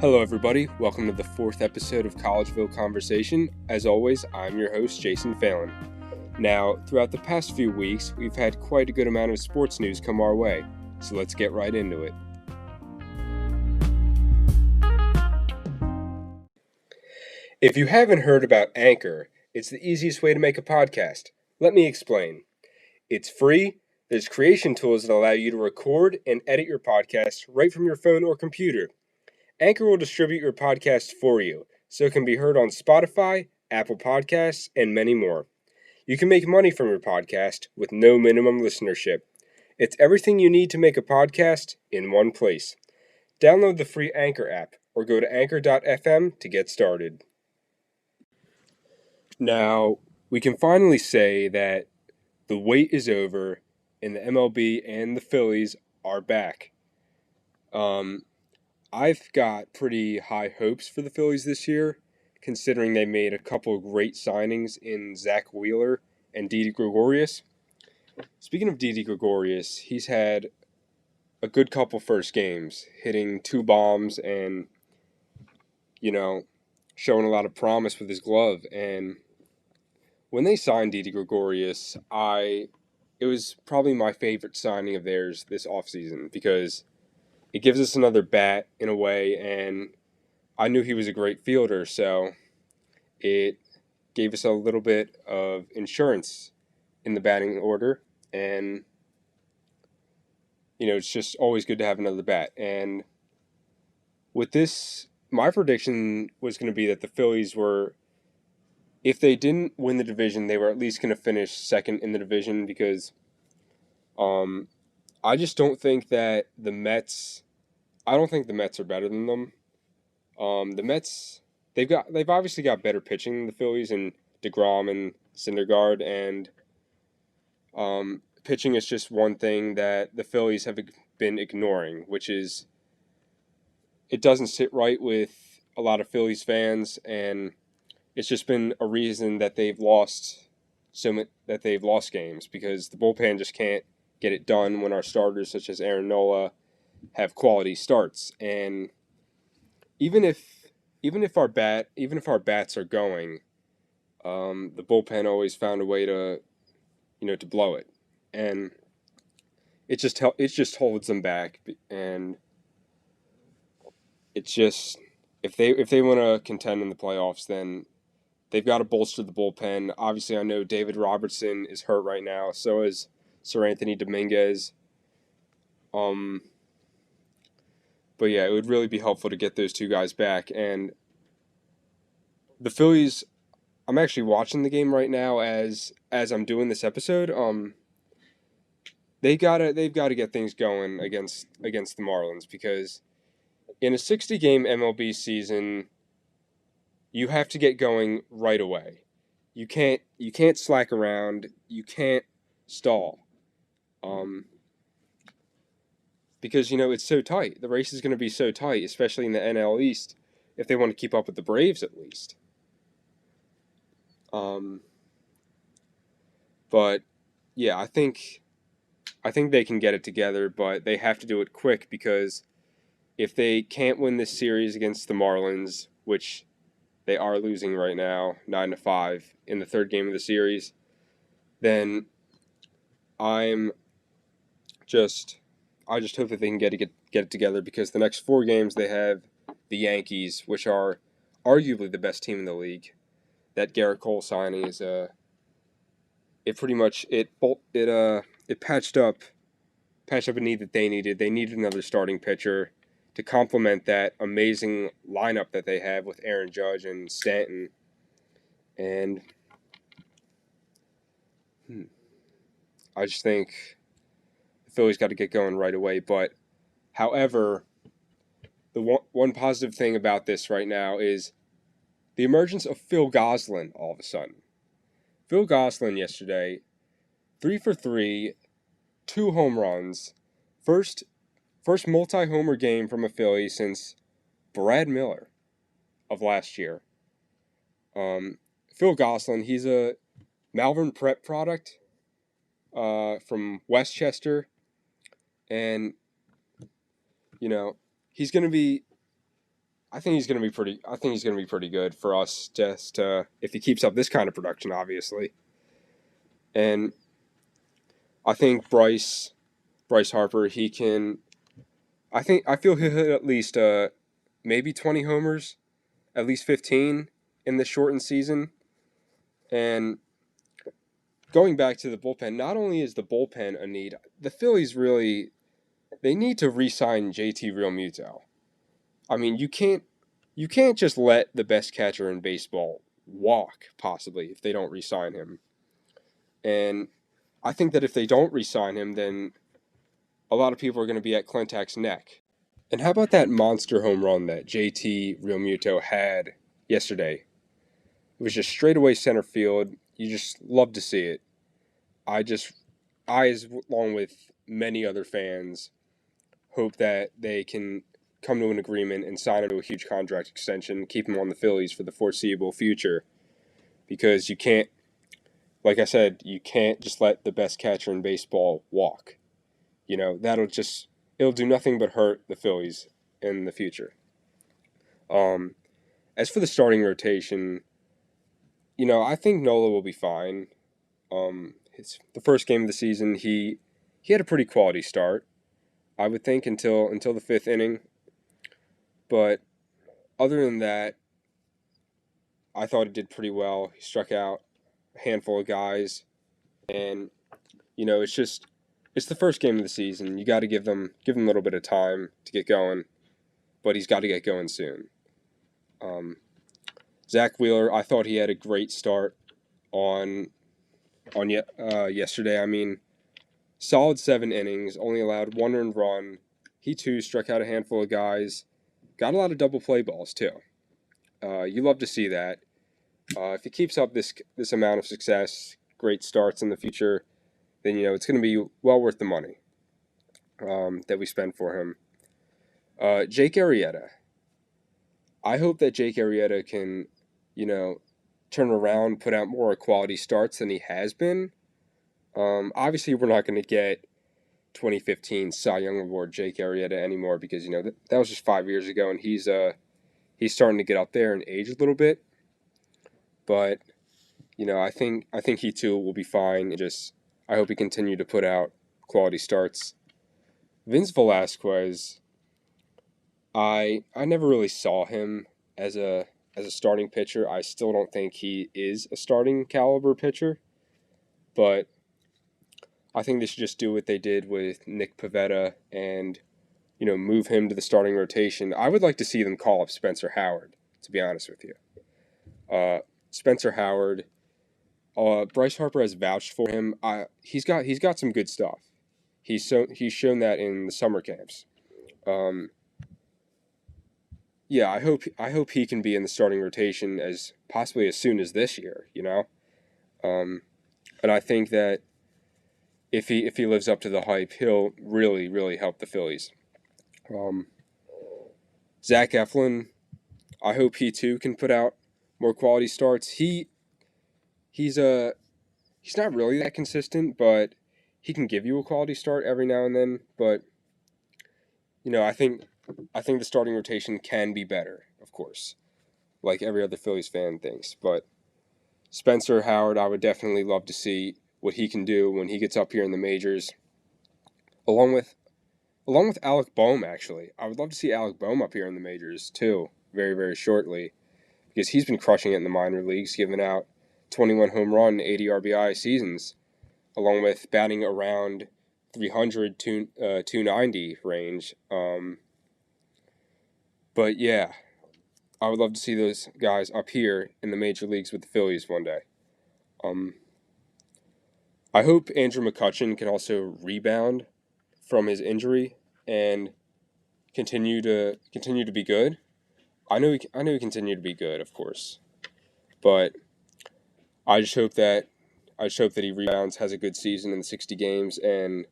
Hello everybody, welcome to the 4th episode of Collegeville Conversation. As always, I'm your host, Jason Phelan. Now, throughout the past few weeks, we've had quite a good amount of sports news come our way, so let's get right into it. If you haven't heard about Anchor, it's the easiest way to make a podcast. Let me explain. It's free, there's creation tools that allow you to record and edit your podcast right from your phone or computer. Anchor will distribute your podcast for you, so it can be heard on Spotify, Apple Podcasts, and many more. You can make money from your podcast with no minimum listenership. It's everything you need to make a podcast in one place. Download the free Anchor app or go to anchor.fm to get started. Now, we can finally say that the wait is over and the MLB and the Phillies are back. I've got pretty high hopes for the Phillies this year, considering they made a couple of great signings in Zach Wheeler and Didi Gregorius. Speaking of Didi Gregorius, he's had a good couple first games, hitting 2 bombs and, showing a lot of promise with his glove. And when they signed Didi Gregorius, it was probably my favorite signing of theirs this offseason because it gives us another bat in a way, and I knew he was a great fielder, so it gave us a little bit of insurance in the batting order, and, it's just always good to have another bat. And with this, my prediction was going to be that the Phillies were, if they didn't win the division, they were at least going to finish second in the division because I just don't think that the Mets are better than them. The Mets, they've obviously got better pitching than the Phillies and DeGrom and Syndergaard, and pitching is just one thing that the Phillies have been ignoring, which is it doesn't sit right with a lot of Phillies fans, and it's just been a reason that they've lost games because the bullpen just can't get it done when our starters such as Aaron Nola have quality starts. And even if our bats are going, the bullpen always found a way to blow it, and it just holds them back. And it's just if they want to contend in the playoffs, then they've got to bolster the bullpen. Obviously, I know David Robertson is hurt right now, so is Sir Anthony Dominguez. But yeah, it would really be helpful to get those two guys back. And the Phillies, I'm actually watching the game right now as I'm doing this episode. They've got to get things going against the Marlins, because in a 60-game MLB season, you have to get going right away. You can't slack around. You can't stall. Because, it's so tight. The race is going to be so tight, especially in the NL East, if they want to keep up with the Braves at least. But, yeah, I think they can get it together, but they have to do it quick, because if they can't win this series against the Marlins, which they are losing right now, 9-5 in the third game of the series, then I just hope that they can get it together, because the next 4 games they have the Yankees, which are arguably the best team in the league. That Garrett Cole signing is it patched up a need that they needed. They needed another starting pitcher to complement that amazing lineup that they have with Aaron Judge and Stanton. And I just think Phillies got to get going right away. But, however, the one positive thing about this right now is the emergence of Phil Gosselin all of a sudden. Phil Gosselin yesterday, 3 for 3, 2 home runs, first multi-homer game from a Philly since Brad Miller of last year. Phil Gosselin, he's a Malvern Prep product from Westchester. And, he's going to be I think he's going to be pretty. I think he's going to be pretty good for us. Just if he keeps up this kind of production, obviously. And I think Bryce Harper, he can. I feel he'll hit at least maybe 20 homers, at least 15 in this shortened season. And going back to the bullpen, not only is the bullpen a need, the Phillies really they need to re-sign JT Realmuto. I mean, you can't just let the best catcher in baseball walk, possibly, if they don't re-sign him. And I think that if they don't re-sign him, then a lot of people are going to be at Clintack's neck. And how about that monster home run that JT Realmuto had yesterday? It was just straightaway center field. You just love to see it. I just, along with many other fans, hope that they can come to an agreement and sign him to a huge contract extension, keep him on the Phillies for the foreseeable future. Because you can't, like I said, you can't just let the best catcher in baseball walk. You know, it'll do nothing but hurt the Phillies in the future. As for the starting rotation, you know, I think Nola will be fine. It's the first game of the season. He had a pretty quality start, I would think, until the fifth inning. But other than that, I thought he did pretty well. He struck out a handful of guys, and you know, it's the first game of the season. You got to give them a little bit of time to get going, but he's got to get going soon. Zach Wheeler, I thought he had a great start on yesterday. I mean, solid 7 innings, only allowed 1 earned run. He too struck out a handful of guys. Got a lot of double play balls too. You love to see that. If he keeps up this amount of success, great starts in the future, then you know it's going to be well worth the money that we spend for him. Jake Arrieta. I hope that Jake Arrieta can, you know, turn around, put out more quality starts than he has been. Obviously, we're not going to get 2015 Cy Young Award Jake Arrieta anymore because, you know, that was just 5 years ago, and he's starting to get up there and age a little bit. But, you know, I think he too will be fine. I hope he continue to put out quality starts. Vince Velasquez, I never really saw him as a starting pitcher. I still don't think he is a starting caliber pitcher, but I think they should just do what they did with Nick Pivetta and, you know, move him to the starting rotation. I would like to see them call up Spencer Howard, to be honest with you. Spencer Howard, Bryce Harper has vouched for him. He's got some good stuff. He's shown that in the summer camps. Yeah, I hope he can be in the starting rotation as possibly as soon as this year. You know, and I think that if he lives up to the hype, he'll really help the Phillies. Zach Eflin, I hope he too can put out more quality starts. He's not really that consistent, but he can give you a quality start every now and then. But you know, I think the starting rotation can be better, of course, like every other Phillies fan thinks. But Spencer Howard, I would definitely love to see what he can do when he gets up here in the majors, along with Alec Boehm. Actually, I would love to see Alec Boehm up here in the majors too, very shortly, because he's been crushing it in the minor leagues, giving out 21 home run, 80 RBI seasons, along with batting around 300 to 290 range. But yeah, I would love to see those guys up here in the major leagues with the Phillies one day. I hope Andrew McCutchen can also rebound from his injury and continue to be good. I know he continue to be good, of course, but I just hope that he rebounds, has a good season in the 60 games, and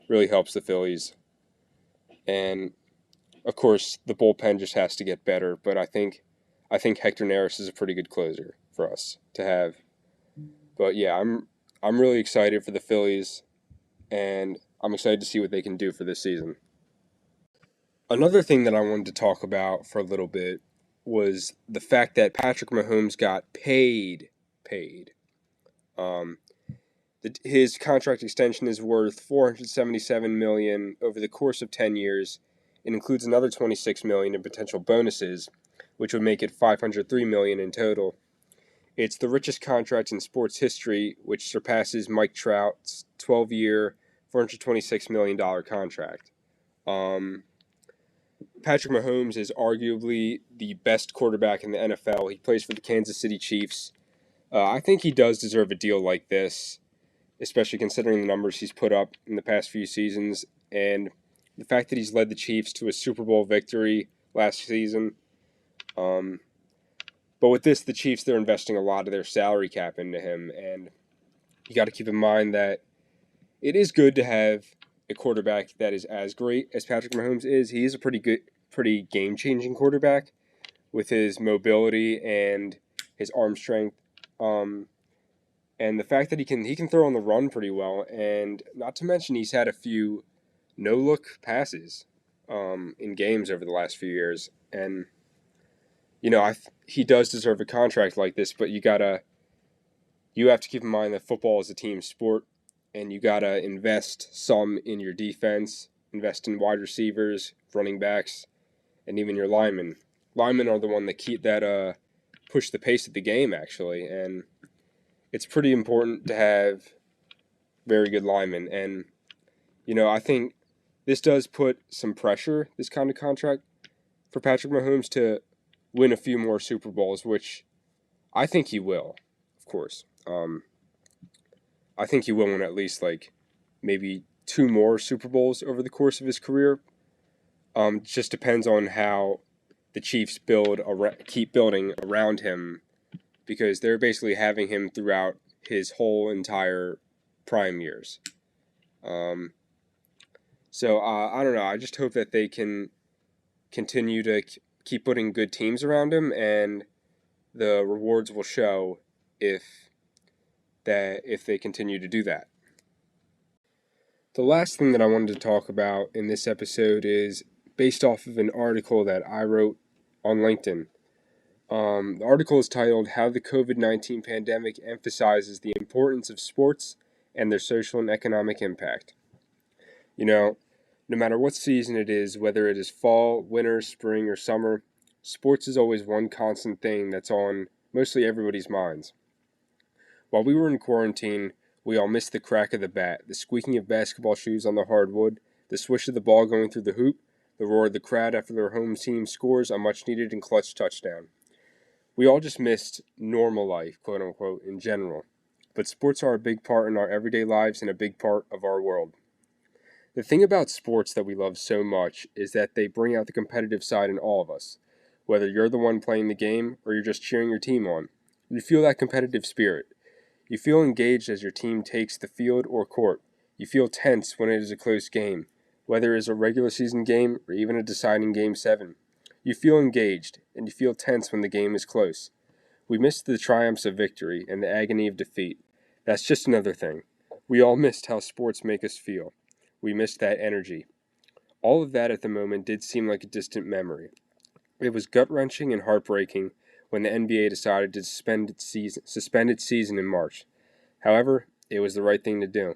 really helps the Phillies. And of course, the bullpen just has to get better. But I think Hector Neris is a pretty good closer for us to have. But yeah, I'm really excited for the Phillies, and I'm excited to see what they can do for this season. Another thing that I wanted to talk about for a little bit was the fact that Patrick Mahomes got paid. Um, his contract extension is worth $477 million over the course of 10 years. It includes another $26 million in potential bonuses, which would make it $503 million in total. It's the richest contract in sports history, which surpasses Mike Trout's 12-year, $426 million contract. Patrick Mahomes is arguably the best quarterback in the NFL. He plays for the Kansas City Chiefs. I think he does deserve a deal like this, especially considering the numbers he's put up in the past few seasons and the fact that he's led the Chiefs to a Super Bowl victory last season. But with this, the Chiefs, they're investing a lot of their salary cap into him, and you got to keep in mind that it is good to have a quarterback that is as great as Patrick Mahomes is. He is a pretty game-changing quarterback with his mobility and his arm strength. And the fact that he can throw on the run pretty well, and not to mention he's had a few no-look passes in games over the last few years. And he does deserve a contract like this, but you have to keep in mind that football is a team sport, and you gotta invest some in your defense, invest in wide receivers, running backs, and even your linemen. Linemen are the one that push the pace of the game, actually, and it's pretty important to have very good linemen. And I think this does put some pressure, this kind of contract, for Patrick Mahomes to win a few more Super Bowls, which I think he will, of course. I think he will win at least maybe 2 more Super Bowls over the course of his career. Just depends on how the Chiefs keep building around him, because they're basically having him throughout his whole entire prime years. So I don't know. I just hope that they can continue to keep putting good teams around him, and the rewards will show if they continue to do that. The last thing that I wanted to talk about in this episode is based off of an article that I wrote on LinkedIn. The article is titled "How the COVID-19 Pandemic Emphasizes the Importance of Sports and Their Social and Economic Impact." No matter what season it is, whether it is fall, winter, spring, or summer, sports is always one constant thing that's on mostly everybody's minds. While we were in quarantine, we all missed the crack of the bat, the squeaking of basketball shoes on the hardwood, the swish of the ball going through the hoop, the roar of the crowd after their home team scores a much-needed and clutch touchdown. We all just missed normal life, quote-unquote, in general. But sports are a big part in our everyday lives and a big part of our world. The thing about sports that we love so much is that they bring out the competitive side in all of us. Whether you're the one playing the game or you're just cheering your team on, you feel that competitive spirit. You feel engaged as your team takes the field or court. You feel tense when it is a close game, whether it is a regular season game or even a deciding Game 7. You feel engaged, and you feel tense when the game is close. We missed the triumphs of victory and the agony of defeat. That's just another thing. We all missed how sports make us feel. We missed that energy. All of that at the moment did seem like a distant memory. It was gut-wrenching and heartbreaking when the NBA decided to suspend its season in March. However, it was the right thing to do.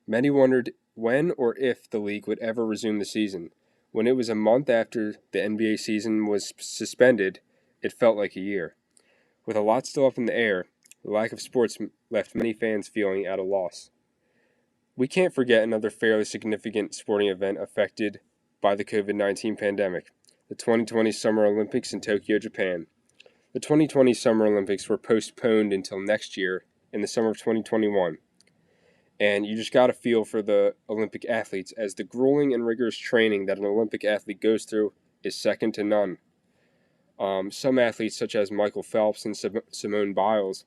Many wondered when or if the league would ever resume the season. When it was a month after the NBA season was suspended, it felt like a year. With a lot still up in the air, the lack of sports left many fans feeling at a loss. We can't forget another fairly significant sporting event affected by the COVID-19 pandemic, the 2020 Summer Olympics in Tokyo, Japan. The 2020 Summer Olympics were postponed until next year in the summer of 2021. And you just got to feel for the Olympic athletes, as the grueling and rigorous training that an Olympic athlete goes through is second to none. Some athletes, such as Michael Phelps and Simone Biles,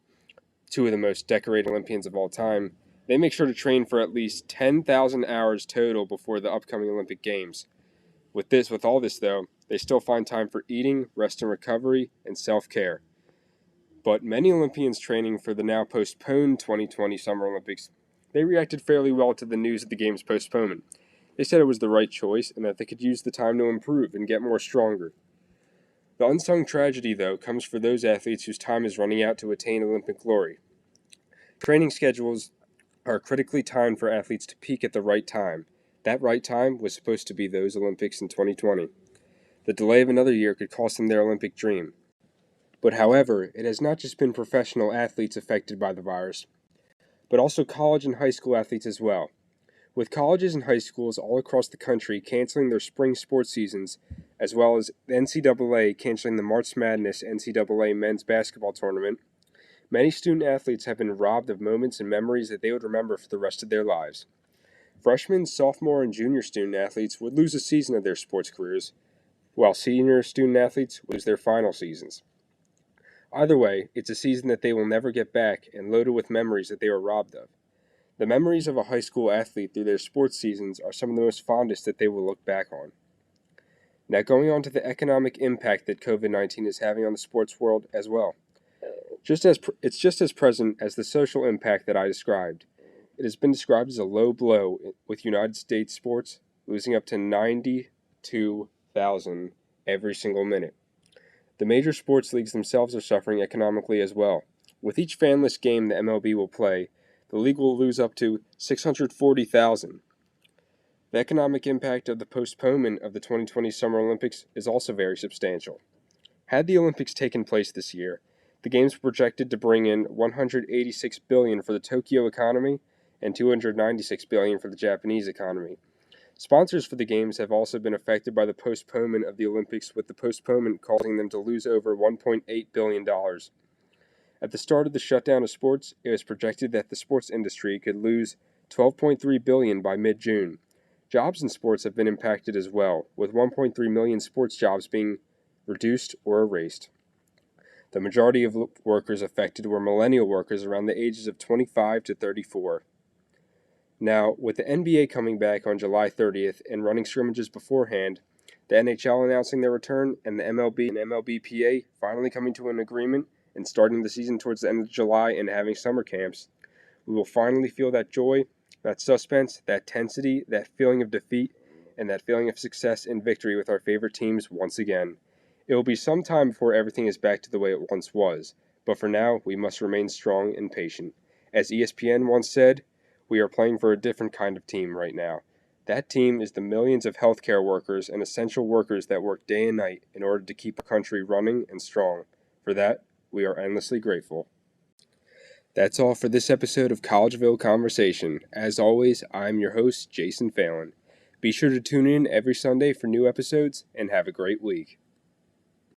2 of the most decorated Olympians of all time, they make sure to train for at least 10,000 hours total before the upcoming Olympic Games. With all this though, they still find time for eating, rest and recovery, and self-care. But many Olympians training for the now postponed 2020 Summer Olympics, they reacted fairly well to the news of the Games' postponement. They said it was the right choice and that they could use the time to improve and get more stronger. The unsung tragedy, though, comes for those athletes whose time is running out to attain Olympic glory. Training schedules are critically timed for athletes to peak at the right time. That right time was supposed to be those Olympics in 2020. The delay of another year could cost them their Olympic dream. But however, it has not just been professional athletes affected by the virus, but also college and high school athletes as well. With colleges and high schools all across the country canceling their spring sports seasons, as well as the NCAA canceling the March Madness NCAA men's basketball tournament, many student athletes have been robbed of moments and memories that they would remember for the rest of their lives. Freshmen, sophomore, and junior student athletes would lose a season of their sports careers, while senior student athletes would lose their final seasons. Either way, it's a season that they will never get back and loaded with memories that they were robbed of. The memories of a high school athlete through their sports seasons are some of the most fondest that they will look back on. Now going on to the economic impact that COVID-19 is having on the sports world as well. It's just as present as the social impact that I described. It has been described as a low blow, with United States sports losing up to 92,000 every single minute. The major sports leagues themselves are suffering economically as well. With each fanless game the MLB will play, the league will lose up to 640,000. The economic impact of the postponement of the 2020 Summer Olympics is also very substantial. Had the Olympics taken place this year, the games were projected to bring in $186 billion for the Tokyo economy and $296 billion for the Japanese economy. Sponsors for the games have also been affected by the postponement of the Olympics, with the postponement causing them to lose over $1.8 billion. At the start of the shutdown of sports, it was projected that the sports industry could lose $12.3 billion by mid-June. Jobs in sports have been impacted as well, with 1.3 million sports jobs being reduced or erased. The majority of workers affected were millennial workers around the ages of 25 to 34. Now, with the NBA coming back on July 30th and running scrimmages beforehand, the NHL announcing their return, and the MLB and MLBPA finally coming to an agreement and starting the season towards the end of July and having summer camps, we will finally feel that joy, that suspense, that tensity, that feeling of defeat, and that feeling of success and victory with our favorite teams once again. It will be some time before everything is back to the way it once was, but for now, we must remain strong and patient. As ESPN once said, we are playing for a different kind of team right now. That team is the millions of healthcare workers and essential workers that work day and night in order to keep our country running and strong. For that, we are endlessly grateful. That's all for this episode of Collegeville Conversation. As always, I'm your host, Jason Phelan. Be sure to tune in every Sunday for new episodes, and have a great week.